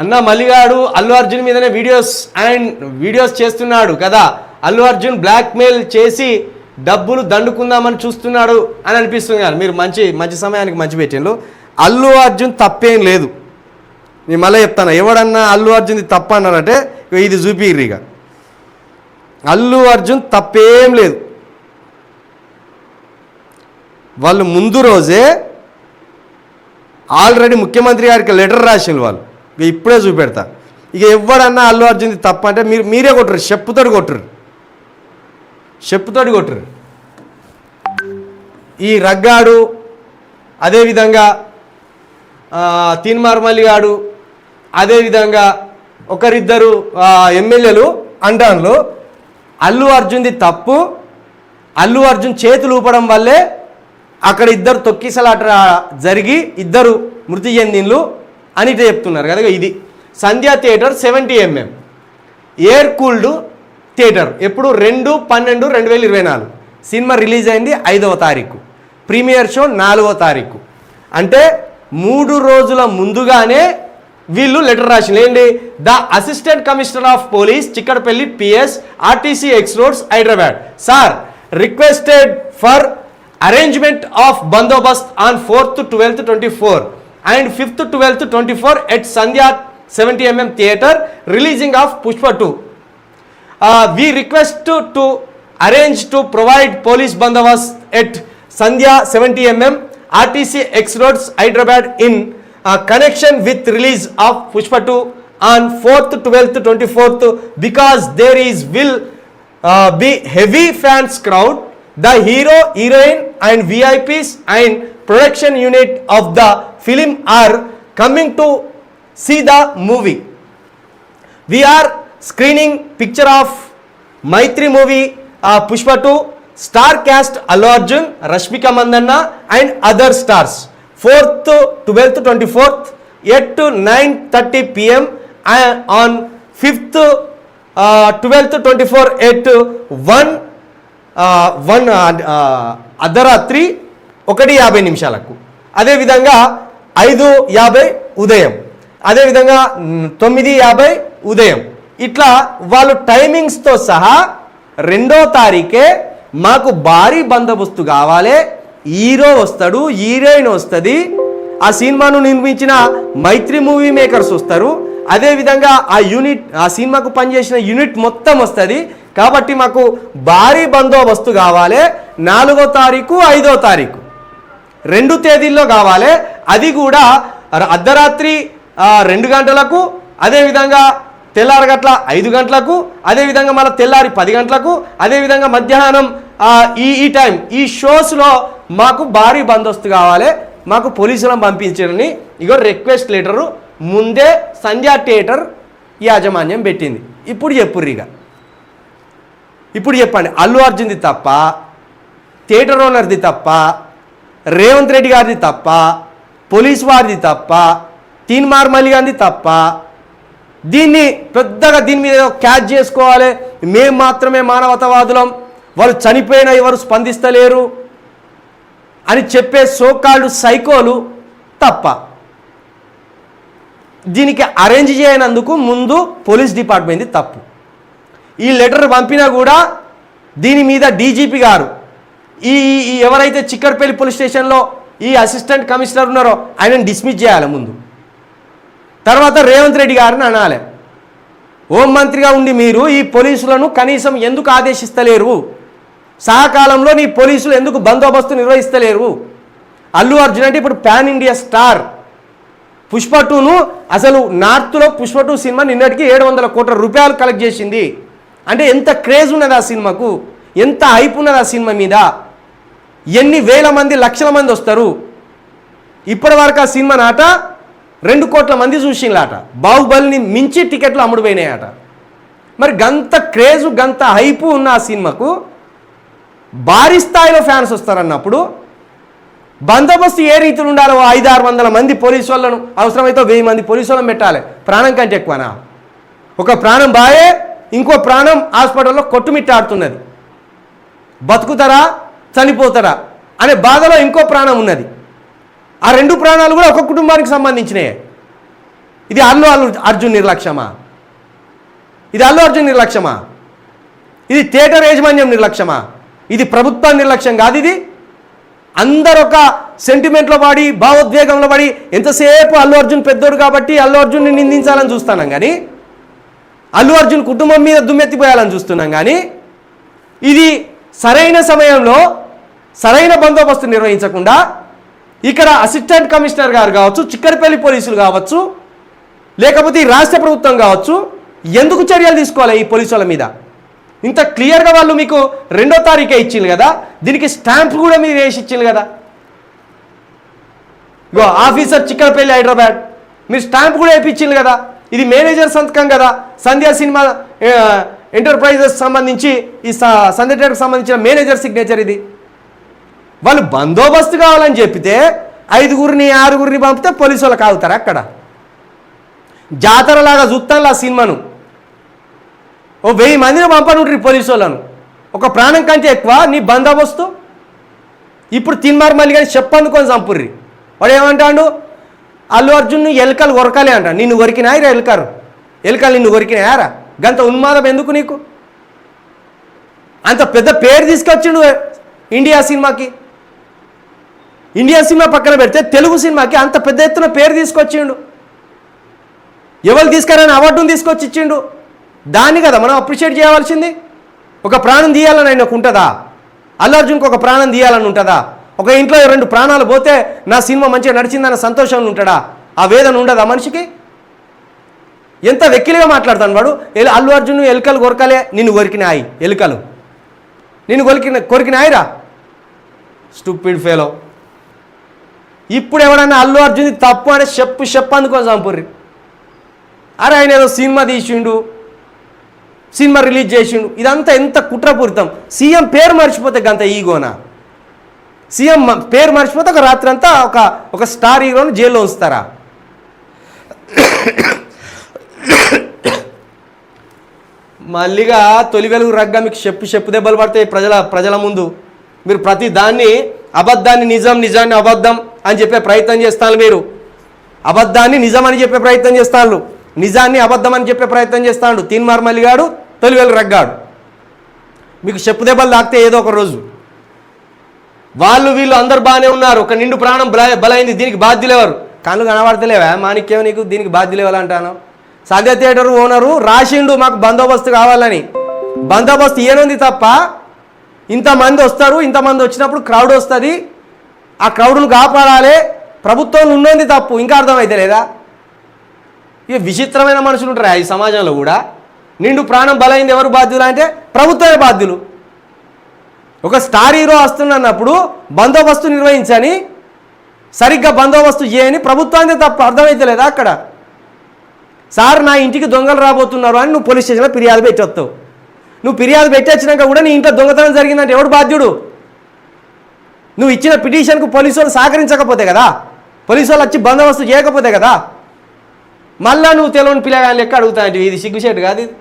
అన్న మల్లిగాడు అల్లు అర్జున్ మీదనే వీడియోస్ చేస్తున్నాడు కదా, అల్లు అర్జున్ బ్లాక్మెయిల్ చేసి డబ్బులు దండుకుందామని చూస్తున్నాడు అని అనిపిస్తుంది కదా. మీరు మంచి సమయానికి మంచి పెట్టిండ్రు. అల్లు అర్జున్ తప్పేం లేదు. నేను మళ్ళీ చెప్తాను, ఎవడన్నా అల్లు అర్జున్ తప్ప అన్నారంటే ఇది చూపిర్రు. ఇక అల్లు అర్జున్ తప్పేం లేదు. వాళ్ళు ముందు రోజే ఆల్రెడీ ముఖ్యమంత్రి గారికి లెటర్ రాసిండ్రు వాళ్ళు. ఇక ఇప్పుడే చూపెడతా. ఇక ఎవడన్నా అల్లు అర్జున్ తప్ప అంటే మీరే కొట్టరు, చెప్పుతోటి కొట్టరు. ఈ రగ్గాడు, అదేవిధంగా తీన్మార్ మల్లిగాడు, అదేవిధంగా ఒకరిద్దరు ఎమ్మెల్యేలు అంటాన్లు అల్లు అర్జున్ది తప్పు, అల్లు అర్జున్ చేతులు ఊపడం వల్లే అక్కడ ఇద్దరు తొక్కిసలాట జరిగి ఇద్దరు మృతి చెందిండ్లు అని చెప్తున్నారు కదా. ఇది Sandhya theatre 70mm air cooled theatre. ఎప్పుడు 2/12/2024 సినిమా రిలీజ్ అయింది 5వ తారీఖు, ప్రీమియర్ షో 4వ తారీఖు. అంటే 3 రోజుల ముందుగానే వీళ్ళు లెటర్ రాసింది. ఏంటి? The assistant commissioner of police Chikkadpally PS RTC X Roads Hyderabad sir requested for arrangement of bandobast on 4th, 12th, 24 and 5th, 12th, 24 at Sandhya 70mm theatre releasing of Pushpa 2. We request to arrange to provide police bandobast at Sandhya 70mm RTC X Roads Hyderabad in connection with release of Pushpa 2 on 4th, 12th, 24th because there will be heavy fans crowd. The hero, heroine and VIPs and production unit of the film are coming to see the movie. We are screening picture of Maitri movie Pushpa 2 star cast Allu Arjun, Rashmika Mandanna and other stars. 4th, 12th, 24th at 9:30 PM on 5th, 12th, 24 at 1 అర్ధరాత్రి 1:50. అదేవిధంగా 5:50 ఉదయం, అదేవిధంగా 9:50 ఉదయం. ఇట్లా వాళ్ళు టైమింగ్స్తో సహా 2వ తారీఖే మాకు భారీ బందోబస్తు కావాలి, హీరో వస్తాడు, హీరోయిన్ వస్తుంది, ఆ సినిమాను నిర్మించిన మైత్రి మూవీ మేకర్స్ వస్తారు, అదేవిధంగా ఆ సినిమాకు పనిచేసిన యూనిట్ మొత్తం వస్తుంది. కాబట్టి మాకు భారీ బందోబస్తు కావాలి. 4వ తారీఖు 5వ తారీఖు 2 తేదీల్లో కావాలి. అది కూడా అర్ధరాత్రి 2 గంటలకు, అదేవిధంగా తెల్లారి గట్ల 5 గంటలకు, అదేవిధంగా మళ్ళీ తెల్లారి 10 గంటలకు, అదేవిధంగా మధ్యాహ్నం ఈ టైం ఈ షోస్లో మాకు భారీ బందోబస్తు కావాలి, మాకు పోలీసులను పంపించారని ఇగో రిక్వెస్ట్ లెటరు ముందే సంధ్య థియేటర్ యాజమాన్యం పెట్టింది. ఇప్పుడు చెప్పండి అల్లు అర్జున్ది తప్ప, థియేటర్ ఓనర్ది తప్ప, రేవంత్ రెడ్డి గారిది తప్ప, పోలీస్ వారిది తప్ప, తీన్మార్ మల్లిగారిది తప్ప? దీన్ని పెద్దగా దీని మీద క్యాచ్ చేసుకోవాలి, మేము మాత్రమే మానవతావాదులం, వాళ్ళు చనిపోయినా ఎవరు స్పందిస్తలేరు అని చెప్పే సోకాల్డ్ సైకోలు తప్ప. దీనికి అరేంజ్ చేయనందుకు ముందు పోలీస్ డిపార్ట్మెంట్ది తప్పు. ఈ లెటర్ పంపినా కూడా దీని మీద డీజీపీ గారు ఈ ఎవరైతే చిక్కడపల్లి పోలీస్ స్టేషన్లో ఈ అసిస్టెంట్ కమిషనర్ ఉన్నారో ఆయనను డిస్మిస్ చేయాలి ముందు. తర్వాత రేవంత్ రెడ్డి గారిని అనాలి, హోంమంత్రిగా ఉండి మీరు ఈ పోలీసులను కనీసం ఎందుకు ఆదేశిస్తలేరు, సహకాలంలో నీ పోలీసులు ఎందుకు బందోబస్తు నిర్వహిస్తలేరు? అల్లు అర్జున్ అంటే ఇప్పుడు పాన్ ఇండియా స్టార్. పుష్ప 2ను అసలు నార్త్లో పుష్ప 2 సినిమా నిన్నటికి 700 కోట్ల రూపాయలు కలెక్ట్ చేసింది. అంటే ఎంత క్రేజ్ ఉన్నది ఆ సినిమాకు, ఎంత హైప్ ఉన్నది ఆ సినిమా మీద, ఎన్ని వేల మంది లక్షల మంది వస్తారు. ఇప్పటి వరకు ఆ సినిమా నాట 2 కోట్ల మంది చూసిండ్లాట, బాహుబలిని మించి టికెట్లు అమ్ముడుపోయినాయట. మరి గంత క్రేజు గంత హైపు ఉన్న ఆ సినిమాకు భారీ స్థాయిలో ఫ్యాన్స్ వస్తారన్నప్పుడు బందోబస్తు ఏ రీతిలో ఉండాలో 500-600 మంది పోలీసు వాళ్ళను, అవసరమైతే 1000 మంది పోలీసు వాళ్ళని పెట్టాలి. ప్రాణం కంటే ఎక్కువనా? ఒక ప్రాణం బాయే, ఇంకో ప్రాణం హాస్పిటల్లో కొట్టుమిట్టాడుతున్నది. బతుకుతారా చనిపోతారా అనే బాధలో ఇంకో ప్రాణం ఉన్నది. ఆ 2 ప్రాణాలు కూడా ఒక కుటుంబానికి సంబంధించినయే. ఇది అల్లు అర్జున్ నిర్లక్ష్యమా? ఇది అల్లు అర్జున్ నిర్లక్ష్యమా? ఇది థియేటర్ యాజమాన్యం నిర్లక్ష్యమా? ఇది ప్రభుత్వ నిర్లక్ష్యం కాదు. ఇది అందరొక సెంటిమెంట్లో పడి భావోద్వేగంలో పడి ఎంతసేపు అల్లు అర్జున్ పెద్దోడు కాబట్టి అల్లు అర్జున్ని నిందించాలని చూస్తున్నాం, కానీ అల్లు అర్జున్ కుటుంబం మీద దుమ్మెత్తిపోయాలని చూస్తున్నాం. కానీ ఇది సరైన సమయంలో సరైన బందోబస్తు నిర్వహించకుండా ఇక్కడ అసిస్టెంట్ కమిషనర్ గారు కావచ్చు, చిక్కడపల్లి పోలీసులు కావచ్చు, లేకపోతే ఈ రాష్ట్ర ప్రభుత్వం కావచ్చు, ఎందుకు చర్యలు తీసుకోవాలి ఈ పోలీసుల మీద? ఇంత క్లియర్గా వాళ్ళు మీకు 2వ తారీఖే ఇచ్చింది కదా, దీనికి స్టాంప్ కూడా మీరు వేసి ఇచ్చింది కదా. ఇగో ఆఫీసర్ చిక్కడపల్లి హైదరాబాద్, మీరు స్టాంప్ కూడా వేయించింది కదా. ఇది మేనేజర్ సంతకం కదా. సంధ్యా సినిమా ఎంటర్ప్రైజెస్ సంబంధించి ఈ సంధ్య థియేటర్కి సంబంధించిన మేనేజర్ సిగ్నేచర్ ఇది. వాళ్ళు బందోబస్తు కావాలని చెప్పితే 5గురిని 6గురిని పంపితే పోలీసు వాళ్ళకి ఆగుతారు. అక్కడ జాతరలాగా చూస్తాను ఆ సినిమాను. ఓ 1000 మందిని పంపనుంటారు పోలీసు వాళ్ళను. ఒక ప్రాణం కంటే ఎక్కువ నీ బందోబస్తు. ఇప్పుడు తిన్మార్ మళ్ళీ కానీ చెప్పనుకొని చంపుర్రి. వాడు ఏమంటాడు? అల్లు అర్జున్ ఎలుకలు కొరకాలి అంట. నిన్ను కొరికినాయిరా ఎలుకలు నిన్ను కొరికినాయారా? గంత ఉన్మాదం ఎందుకు నీకు? అంత పెద్ద పేరు తీసుకొచ్చిండు ఇండియా సినిమాకి. ఇండియా సినిమా పక్కన పెడితే తెలుగు సినిమాకి అంత పెద్ద ఎత్తున పేరు తీసుకొచ్చిండు. ఎవరు తీసుకురాని అవార్డును తీసుకొచ్చి ఇచ్చిండు. దాన్ని కదా మనం అప్రిషియేట్ చేయవలసింది. ఒక ప్రాణం తీయాలని ఆయనకు ఉంటుందా? అల్లు అర్జున్కి ఒక ప్రాణం తీయాలని ఉంటుందా? ఒక ఇంట్లో 2 ప్రాణాలు పోతే నా సినిమా మంచిగా నడిచిందన్న సంతోషంగా ఉంటాడా? ఆ వేదన ఉండదా మనిషికి? ఎంత వెక్కిలిగా మాట్లాడతాను వాడు. అల్లు అర్జున్ ఎలుకలు కొరకలే, నిన్ను కొరికినాయి ఎలుకలు, నిన్ను కొరికినాయిరా స్టూపిడ్ ఫెలో. ఇప్పుడు ఎవడన్నా అల్లు అర్జున్ తప్పు అంటే చెప్పు అందుకొని చంపుర్రి. అరే ఆయన ఏదో సినిమా తీసిండు, సినిమా రిలీజ్ చేసిండు, ఇదంతా ఎంత కుట్రపూరితం. సీఎం పేరు మర్చిపోతే గంత ఈగోనా? సీఎం పేరు మర్చిపోతే ఒక రాత్రి అంతా ఒక స్టార్ హీరోను జైల్లో ఉంచుతారా? మళ్ళీగా తొలి వెలుగు రగ్గా మీకు చెప్పు దెబ్బలు పడతాయి ప్రజల ముందు. మీరు ప్రతి దాన్ని అబద్ధాన్ని నిజం, నిజాన్ని అబద్ధం అని చెప్పే ప్రయత్నం చేస్తాను. మీరు అబద్ధాన్ని నిజం అని చెప్పే ప్రయత్నం చేస్తాను, నిజాన్ని అబద్ధం అని చెప్పే ప్రయత్నం చేస్తాడు తీన్మార్ మల్లిగాడు, తొలి వెలుగు రగ్గాడు. మీకు చెప్పు దెబ్బలు తాకితే ఏదో ఒక రోజు వీళ్ళు అందరు బాగానే ఉన్నారు, ఒక నిండు ప్రాణం బలైంది, దీనికి బాధ్యులు ఎవరు? కళ్ళు కనబడతలేవా మాణిక్యం నీకు? దీనికి బాధ్యులు ఎవరు అంటాను? సంధ్య థియేటర్ ఓనరు రాసిండు మాకు బందోబస్తు కావాలని. బందోబస్తు ఏనుంది తప్ప ఇంతమంది వస్తారు, ఇంతమంది వచ్చినప్పుడు క్రౌడ్ వస్తుంది, ఆ క్రౌడ్ను కాపాడాలి, ప్రభుత్వం ఉన్నది తప్పు. ఇంకా అర్థమైతే లేదా? ఇక విచిత్రమైన మనుషులు ఉంటారు ఈ సమాజంలో కూడా. నిండు ప్రాణం బలైంది ఎవరు బాధ్యులు అంటే ప్రభుత్వమే బాధ్యులు. ఒక స్టార్ హీరో వస్తున్నప్పుడు బందోబస్తు నిర్వహించని, సరిగ్గా బందోబస్తు చేయని ప్రభుత్వానికి తప్ప. అర్థమైతే లేదా? అక్కడ సార్ నా ఇంటికి దొంగలు రాబోతున్నారు అని నువ్వు పోలీస్ స్టేషన్లో ఫిర్యాదు పెట్టొస్తావు. నువ్వు ఫిర్యాదు పెట్టొచ్చినాక కూడా నీ ఇంట్లో దొంగతనం జరిగిందంటే ఎవడు బాధ్యుడు? నువ్వు ఇచ్చిన పిటిషన్కు పోలీసు వాళ్ళు సహకరించకపోతే కదా, పోలీసు వాళ్ళు వచ్చి బందోబస్తు చేయకపోతే కదా. మళ్ళా నువ్వు తెలియని పిల్లగాని లెక్క అడుగుతావు. ఇది సిగ్గుచేటు కాదు ఇది.